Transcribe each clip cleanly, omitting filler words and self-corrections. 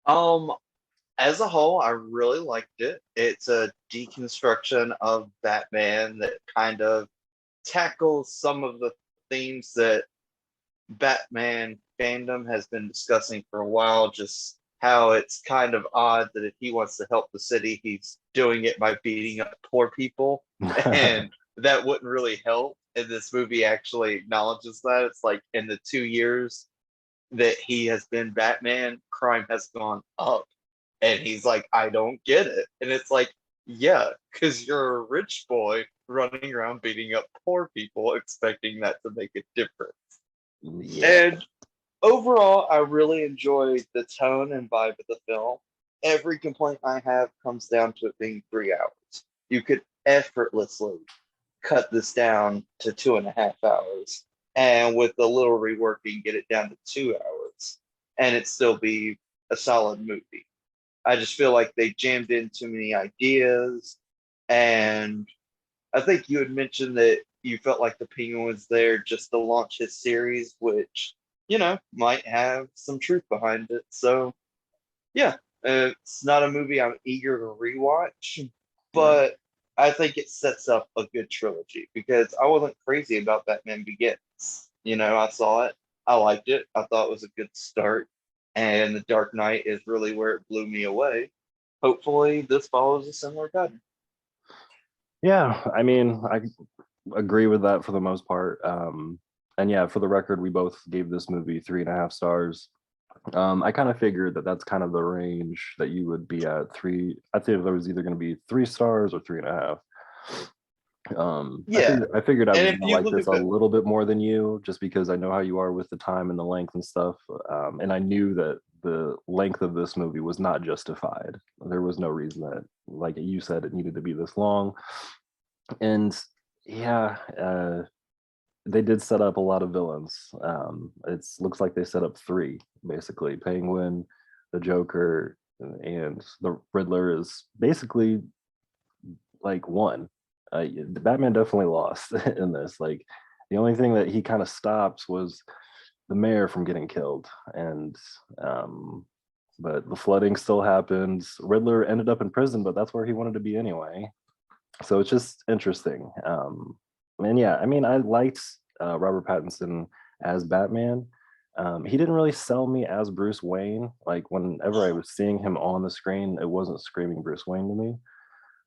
Um, as a whole, I really liked it. It's a deconstruction of Batman that kind of tackles some of the themes that Batman fandom has been discussing for a while, just how it's kind of odd that if he wants to help the city, he's doing it by beating up poor people. And that wouldn't really help. And this movie actually acknowledges that. It's like in the 2 years that he has been Batman, crime has gone up. And he's like, I don't get it. And it's like, yeah, because you're a rich boy running around beating up poor people, expecting that to make a difference. Yeah. And overall, I really enjoyed the tone and vibe of the film. Every complaint I have comes down to it being 3 hours. You could effortlessly cut this down to 2.5 hours, and with a little reworking, get it down to 2 hours, and it still be a solid movie. I just feel like they jammed in too many ideas, and I think you had mentioned that you felt like the Penguin was there just to launch his series, which, might have some truth behind it. So, yeah, it's not a movie I'm eager to rewatch, Right. but I think it sets up a good trilogy because I wasn't crazy about Batman Begins. I saw it, I liked it, I thought it was a good start, and The Dark Knight is really where it blew me away. Hopefully, this follows a similar pattern. Yeah, I mean, I agree with that for the most part. And yeah, for the record, we both gave this movie 3.5 stars. I kind of figured that that's kind of the range that you would be at three. I think there was either going to be 3 stars or 3.5. Yeah, I figured I and was if gonna you like look this at a the little bit more than you, just because I know how you are with the time and the length and stuff. And I knew that the length of this movie was not justified. There was no reason that, like you said, it needed to be this long. And yeah, they did set up a lot of villains. It looks like they set up three basically: Penguin, the Joker, and the Riddler is basically like one. The Batman definitely lost in this. Like the only thing that he kind of stops was the mayor from getting killed, and um, but the flooding still happened. Riddler ended up in prison, but that's where he wanted to be anyway. So it's just interesting. And yeah, I mean, I liked Robert Pattinson as Batman. He didn't really sell me as Bruce Wayne. Like whenever I was seeing him on the screen, it wasn't screaming Bruce Wayne to me.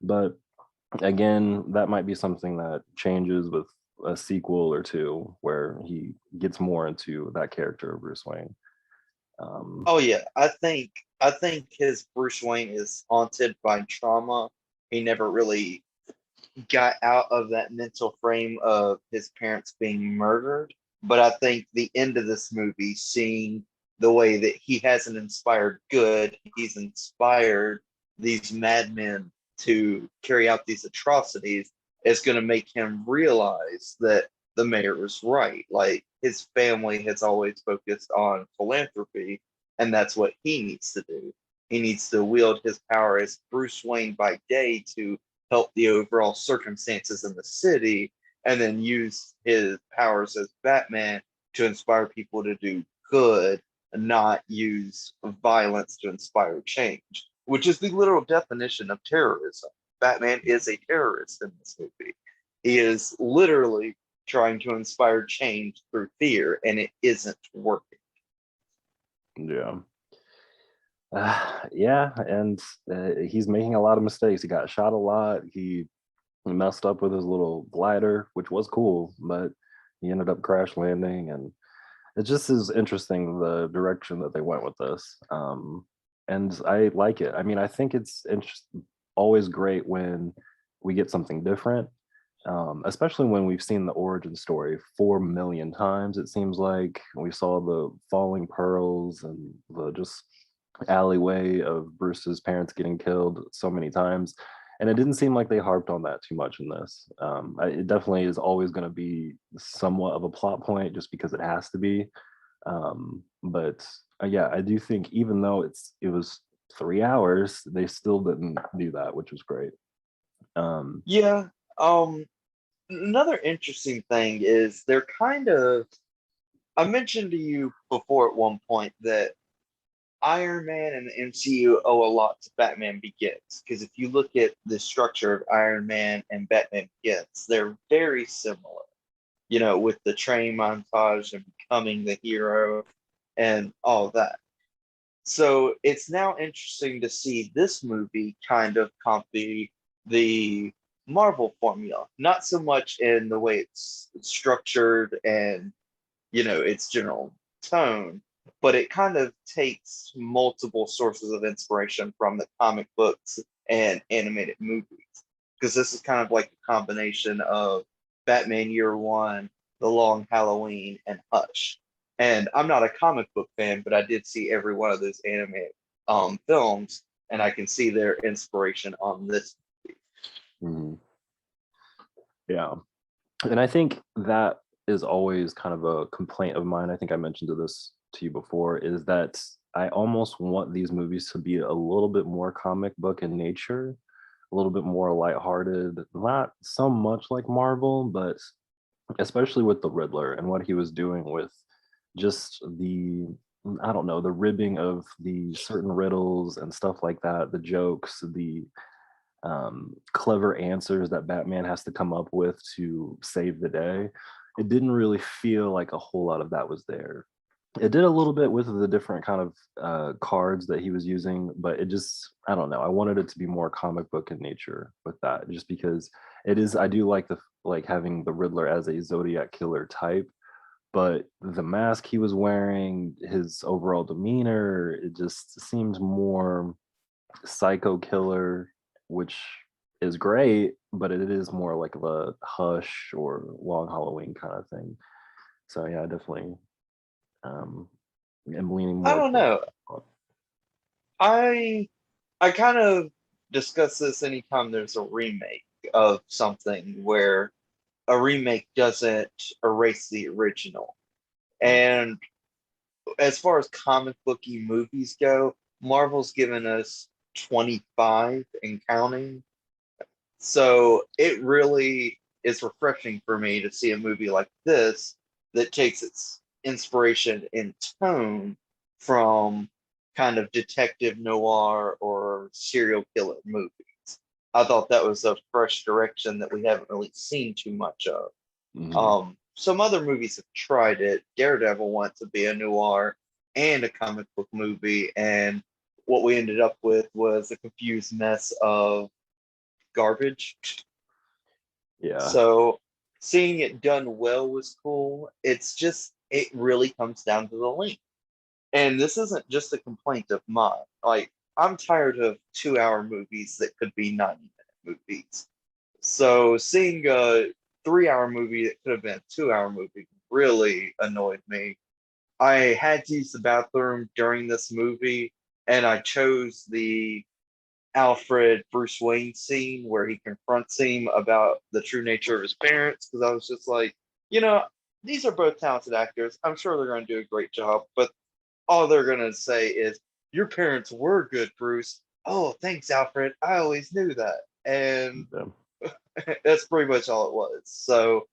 But again, that might be something that changes with a sequel or two where he gets more into that character of Bruce Wayne. Um, Oh yeah, I think his Bruce Wayne is haunted by trauma. He never really got out of that mental frame of his parents being murdered. But I think the end of this movie, seeing the way that he hasn't inspired good, he's inspired these madmen to carry out these atrocities, is going to make him realize that the mayor was right. Like his family has always focused on philanthropy, and that's what he needs to do. He needs to wield his power as Bruce Wayne by day to help the overall circumstances in the city, and then use his powers as Batman to inspire people to do good and not use violence to inspire change, which is the literal definition of terrorism. Batman is a terrorist in this movie. He is literally trying to inspire change through fear, and it isn't working. yeah. Yeah, and he's making a lot of mistakes. He got shot a lot. He messed up with his little glider, which was cool, but he ended up crash landing, and it just is interesting the direction that they went with this. And I like it. I mean, I think it's always great when we get something different, especially when we've seen the origin story 4 million times. It seems like we saw the falling pearls and the just alleyway of Bruce's parents getting killed so many times. And it didn't seem like they harped on that too much in this. It definitely is always going to be somewhat of a plot point just because it has to be. But yeah, I do think even though it was 3 hours, they still didn't do that, which was great. Um, Yeah. Another interesting thing is they're kind of. I mentioned to you before at one point that Iron Man and the MCU owe a lot to Batman Begins because if you look at the structure of Iron Man and Batman Begins, they're very similar. You know, with the training montage and becoming the hero and all that. So it's now interesting to see this movie kind of copy the Marvel formula, not so much in the way it's structured and its general tone, but it kind of takes multiple sources of inspiration from the comic books and animated movies. Because this is kind of like a combination of Batman Year One, The Long Halloween, and Hush. And I'm not a comic book fan, but I did see every one of those animated films, and I can see their inspiration on this movie. Mhm. Yeah. And I think that is always kind of a complaint of mine. I think I mentioned this to you before, is that I almost want these movies to be a little bit more comic book in nature, a little bit more lighthearted, not so much like Marvel, but especially with the Riddler and what he was doing with just the, I don't know, the ribbing of the certain riddles and stuff like that, the jokes, the clever answers that Batman has to come up with to save the day. It didn't really feel like a whole lot of that was there. It did a little bit with the different kind of cards that he was using, but it just, I don't know. I wanted it to be more comic book in nature with that, just because it is. I do like the like having the Riddler as a Zodiac killer type, but the mask he was wearing, his overall demeanor, it just seems more psycho killer, which is great, but it is more like of a Hush or Long Halloween kind of thing. So yeah, I definitely um am leaning I more don't know. towards. I kind of discuss this anytime there's a remake of something where a remake doesn't erase the original. And as far as comic booky movies go, Marvel's given us 25 and counting. So it really is refreshing for me to see a movie like this that takes its inspiration in tone from kind of detective noir or serial killer movies. I thought that was a fresh direction that we haven't really seen too much of. Mhm. Some other movies have tried it. Daredevil wanted to be a noir and a comic book movie, and what we ended up with was a confused mess of garbage. Yeah. So seeing it done well was cool. It's just it really comes down to the length. And this isn't just a complaint of mine. Like I'm tired of 2 hour movies that could be 90-minute movies. So seeing a 3 hour movie that could have been a 2 hour movie really annoyed me. I had to use the bathroom during this movie, and I chose the Alfred Bruce Wayne scene where he confronts him about the true nature of his parents because I was just like, you know, these are both talented actors. I'm sure they're going to do a great job, but all they're going to say is, your parents were good, Bruce. Oh, thanks, Alfred. I always knew that. And Yeah. that's pretty much all it was. So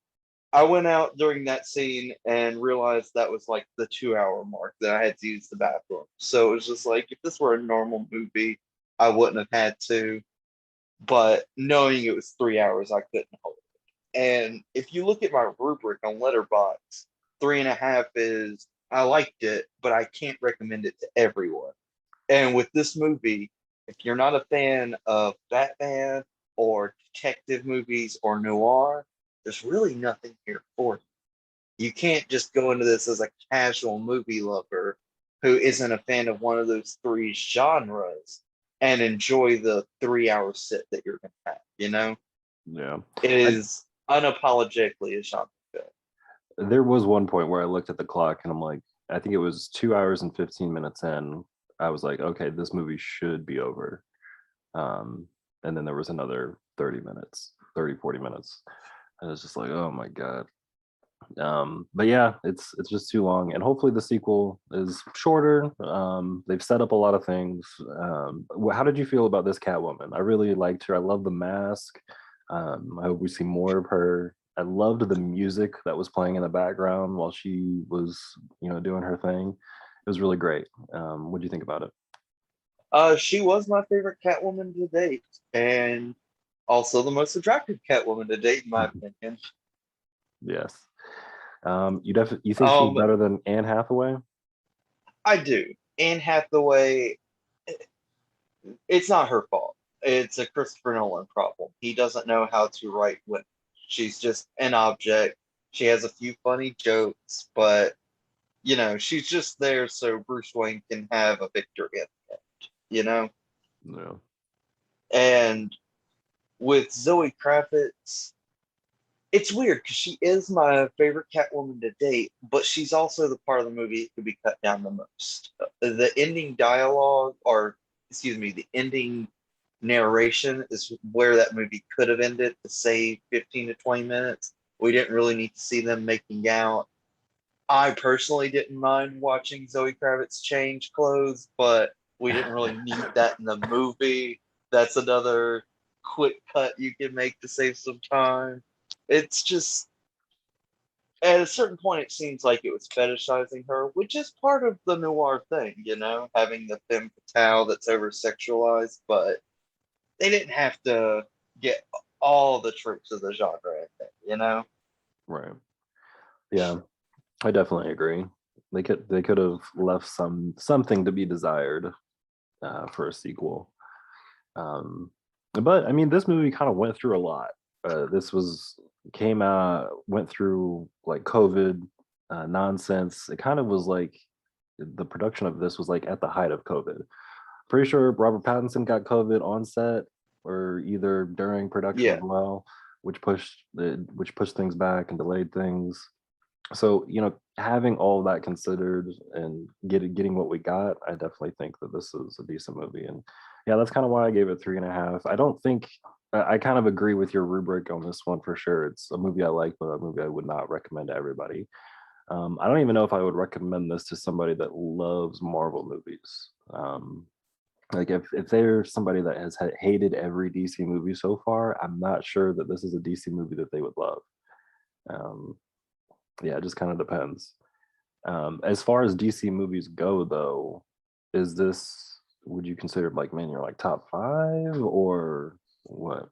I went out during that scene and realized that was like the 2 hour mark that I had to use the bathroom. So it was just like, if this were a normal movie, I wouldn't have had to. But knowing it was 3 hours, I couldn't hold it. And if you look at my rubric on Letterboxd, 3.5 is I liked it, but I can't recommend it to everyone. And with this movie, if you're not a fan of Batman or detective movies or noir, there's really nothing here for you. You can't just go into this as a casual movie lover who isn't a fan of one of those three genres and enjoy the 3 hour sit that you're going to have. Yeah. It I is unapologetically a genre film. There was one point where I looked at the clock and I'm like, I think it was 2 hours and 15 minutes in. I was like, okay, this movie should be over. Um, and then there was another 30 minutes, 30, 40 minutes. And it's just like, oh my God. But yeah, it's just too long. And hopefully the sequel is shorter. They've set up a lot of things. How did you feel about this Catwoman? I really liked her. I love the mask. I hope we see more of her. I loved the music that was playing in the background while she was, doing her thing. was really great. What do you think about it? She was my favorite Catwoman to date, and also the most attractive Catwoman to date, in my opinion. Yes. You think she's Um, better than Anne Hathaway? I do. Anne Hathaway, it's not her fault. It's a Christopher Nolan problem. He doesn't know how to write women. She's just an object. She has a few funny jokes, but she's just there so Bruce Wayne can have a victory at the end, you know? No. And with Zoe Kravitz, it's weird because she is my favorite Catwoman to date, but she's also the part of the movie that could be cut down the most. The ending dialogue, or excuse me, the ending narration is where that movie could have ended to save 15 to 20 minutes. We didn't really need to see them making out. I personally didn't mind watching Zoe Kravitz change clothes, but we didn't really need that in the movie. That's another quick cut you can make to save some time. It's just at a certain point, it seems like it was fetishizing her, which is part of the noir thing, having the femme fatale that's over sexualized, but they didn't have to get all the tropes of the genre in there. Right. Yeah, I definitely agree. They could have left something to be desired for a sequel. But I mean, this movie kind of went through a lot. This was came out, went through like COVID nonsense. It kind of was like the production of this was like at the height of COVID. Pretty sure Robert Pattinson got COVID on set or either during production as Yeah. well, which pushed things back and delayed things. So having all of that considered and getting what we got, I definitely think that this is a decent movie. And yeah, that's kind of why I gave it 3.5. I don't think I kind of agree with your rubric on this one for sure. It's a movie I like, but a movie I would not recommend to everybody. I don't even know if I would recommend this to somebody that loves Marvel movies. Like if there's somebody that has hated every DC movie so far, I'm not sure that this is a DC movie that they would love. Um, yeah, it just kind of depends. As far as DC movies go, though, is this would you consider like man, you're like top five or what?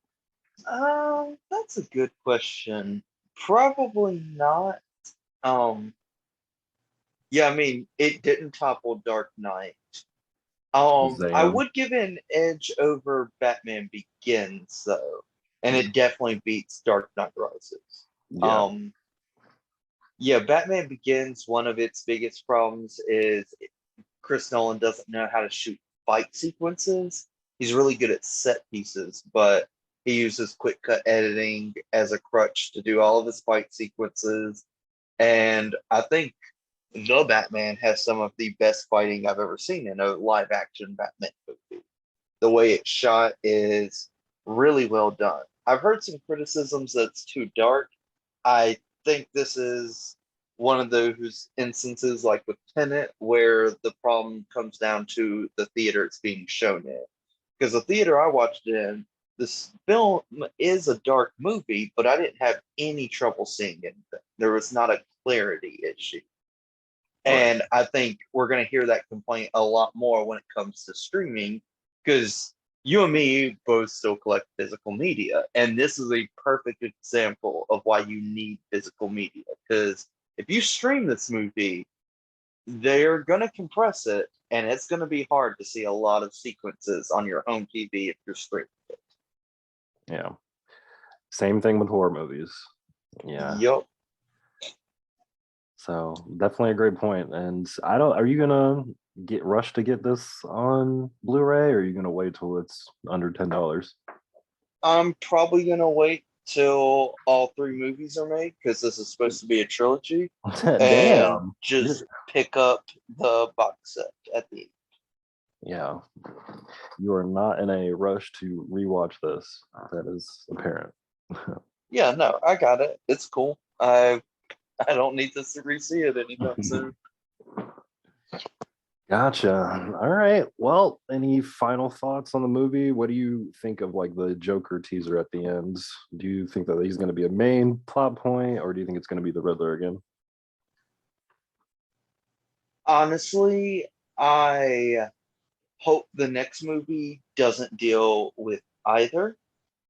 That's a good question. Probably not. Um, yeah, I mean, it didn't topple Dark Knight. I Zam. would give it an edge over Batman Begins, though, and Mm, it definitely beats Dark Knight Rises. yeah, Um, yeah, Batman Begins, one of its biggest problems is Chris Nolan doesn't know how to shoot fight sequences. He's really good at set pieces, but he uses quick cut editing as a crutch to do all of his fight sequences. And I think the Batman has some of the best fighting I've ever seen in a live action Batman movie. The way it's shot is really well done. I've heard some criticisms that it's too dark. I think this is one of those instances, like with Tenet, where the problem comes down to the theater it's being shown in. Because the theater I watched it in, this film is a dark movie, but I didn't have any trouble seeing anything. There was not a clarity issue. right. And I think we're going to hear that complaint a lot more when it comes to streaming because you and me both still collect physical media. And this is a perfect example of why you need physical media. Because if you stream this movie, they're going to compress it and it's going to be hard to see a lot of sequences on your home TV if you're streaming it. Yeah. Same thing with horror movies. Yeah. Yup. So definitely a great point. And I don't. Are you gonna get rushed to get this on Blu-ray, or are you gonna wait till it's under $10? I'm probably going to wait till all three movies are made because this is supposed to be a trilogy and Damn. just pick up the box set at the end. Yeah. You are not in a rush to rewatch this. That is apparent. Yeah, no, I got it. It's cool. I don't need to re-see it anytime soon. Gotcha. All right. Well, any final thoughts on the movie? What do you think of like the Joker teaser at the end? Do you think that he's going to be a main plot point, or do you think it's going to be the Riddler again? Honestly, I hope the next movie doesn't deal with either.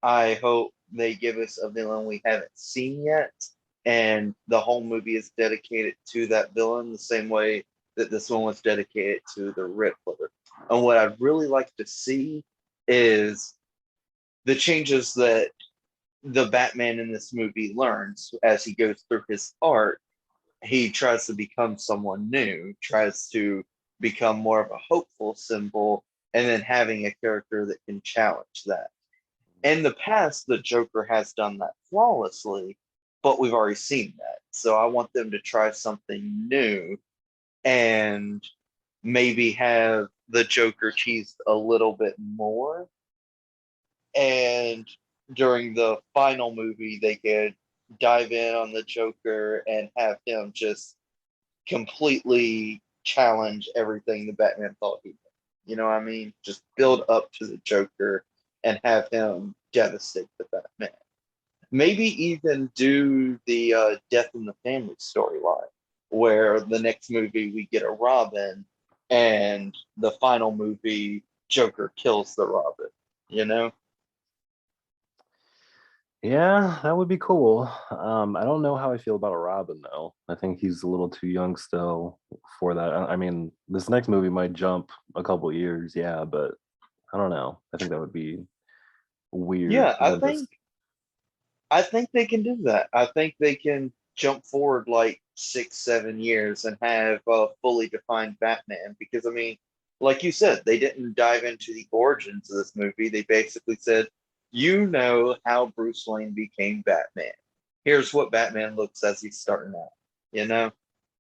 I hope they give us a villain we haven't seen yet, and the whole movie is dedicated to that villain the same way that this one was dedicated to the Riddler. And what I'd really like to see is the changes that the Batman in this movie learns as he goes through his art. He tries to become someone new, tries to become more of a hopeful symbol, and then having a character that can challenge that. In the past, the Joker has done that flawlessly, but we've already seen that. So I want them to try something new and maybe have the Joker teased a little bit more. And during the final movie, they could dive in on the Joker and have him just completely challenge everything the Batman thought he did. You know what I mean? Just build up to the Joker and have him devastate the Batman. Maybe even do the Death in the Family storyline, where the next movie we get a Robin, and the final movie Joker kills the Robin. You know? Yeah, that would be cool. I don't know how I feel about a Robin though. I think he's a little too young still for that. I mean, this next movie might jump a couple years, yeah, but I don't know. I think that would be weird Yeah, for them to. I think they can do that. I think they can jump forward like 6, 7 years and have a fully defined Batman. Because I mean, like you said, they didn't dive into the origins of this movie. They basically said, you know how Bruce Wayne became Batman. Here's what Batman looks as he's starting out, you know?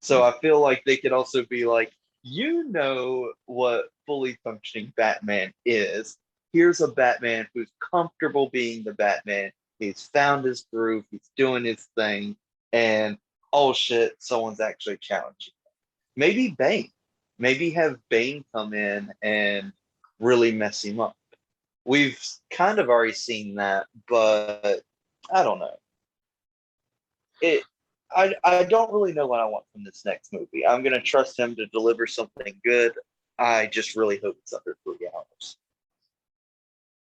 So I feel like they could also be like, you know what fully functioning Batman is. Here's a Batman who's comfortable being the Batman. He's found his groove. He's doing his thing. And oh shit, someone's actually challenging him. Maybe Bane. Maybe have Bane come in and really mess him up. We've kind of already seen that, but I don't know. It. I don't really know what I want from this next movie. I'm gonna trust him to deliver something good. I just really hope it's under 3 hours.